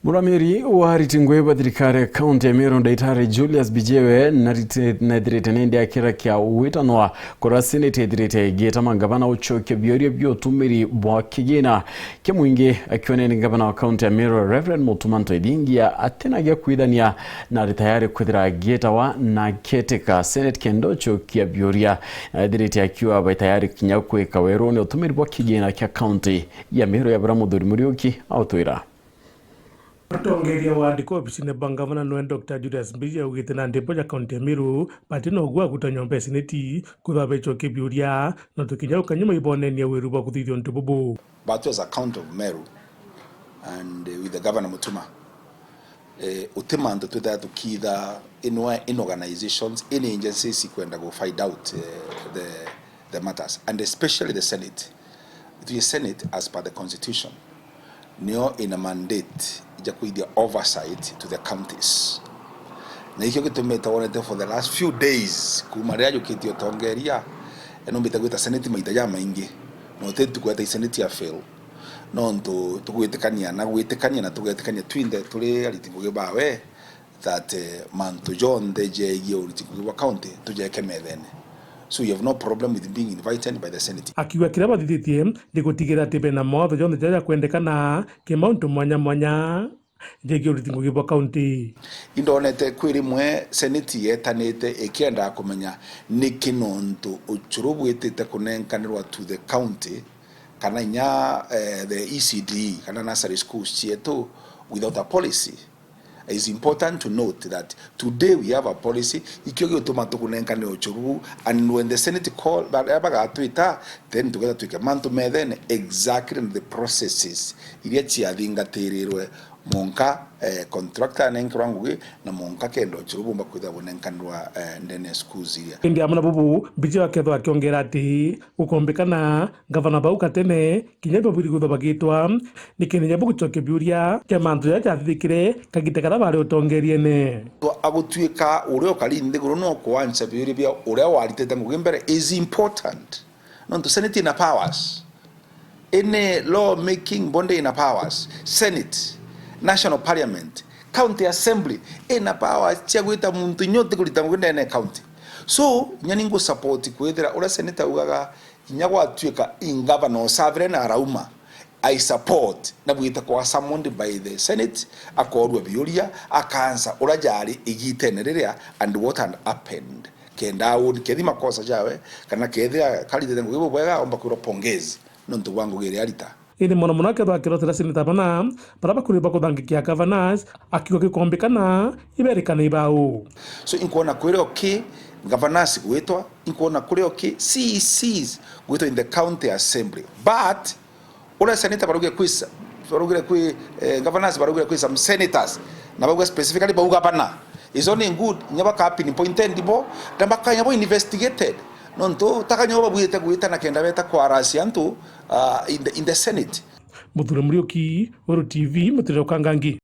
Muramiri wa ritingwe badirikare kaunti ya Meru ndaitare Julius Mbijiwe nadirete nende akira kia uitanwa kora senete direte geta mangabana ucho kia biori bio tumiri bwa kigina kia mwingi akione ni gabana wa kaunti ya Meru Rev Mutuma M'Ithingia atena gia kuidania na ritayari kudira geta wa na keteka senete kendocho kia bioria direte akiwa baitayari kinyakwe kawerone utumiri bwa kigina kia kaunti ya Meru ya Bramuduri Murioki autoira. Tongeria wandiko obisine bangavana no Dr. Julius Mbijiwe ugite na ndipo ya kaunti ya Meru patino gwa kutanyombe seneti kubabe choke biuria no tukinya ukanyuma ibone ni weruba kuthithio ntububu. But as a county of Meru and with the Governor Mutuma utemanda to that to Kwitha in organizations, in agencies kwenda go find out the matters, and especially the Senate. The Senate, as per the Constitution, nio in a mandate the oversight to the counties. Na hiyo kitumeta wonete for the last few days kumaria jukitio tongeria eno mbitagwita Senate maitaja maingi no tetu kweta Senate ya fail no ndo tugwetekania na tugetekania twinde tuli alitinguge bawe that manto John deje yo litinguge county tujeke medene. So you have no problem with being invited by the Senate. Akiwa kiraba dithithie ndigutigera tibe na motho John deje kwendekana ke mount mwanya ndegyo litinguge bwa county. Indonete kwirimwe Senate yetanete ekienda kumenya nikinonto uchurubu etete kunenkanirwa to the county kana nya the ECD kana nursery schools chieto without a policy. It's important to note that today we have a policy and when the Senate call then together to command to me then exactly the processes monka contractor nenkrangu na monka kendo churubumba kwitha bonenkanwa ndene schools iria ndia muna bubu Mbijiwe akethwa akiongera ati ukombekana gavana bau katene kinyabo biri gutho bagitwa nikene buku choke biuria ke mantu ya chathikire kagite kara bari utongerie ne to agutwika urio kali ndiguru no kwanza biuria bia uria waritete ngugimbere is important no to Senate in powers any law making body in powers Senate, National Parliament, County Assembly, ena power chiagwita muntu nyote kulitangwenda ene county. So nyaningo support kwethera ora senator ugaga inyagwa atweka in governor sovereign arauma. I support na bwita kwa summoned by the Senate akorwa bioria akansa ora jari igitenererea and what had happened. Kenda would kedima kosa jawe kana kedira kalite ngo bwega omba kuro pongezi nonto wangu geralita. Ini mwana mwanake dwa kirotera seneta bana baraba kuri bako dangikia governors akiwa kikombekana iberikana ibao. So inkuona kwere okay governors gwetwa inkuona kure okay CECs gwetwa in the county assembly but ora seneta baruge kwisa baruge kwi governors baruge kwisa some senators na baruge specifically ba ugabana is only good nyaba ka pin pointed bo tambaka nyabo investigated nonto takanyoba bwite gwita na kenda beta kwa rasiantu in the Senate. Muture Murioki, Oro TV, muture Kangangi.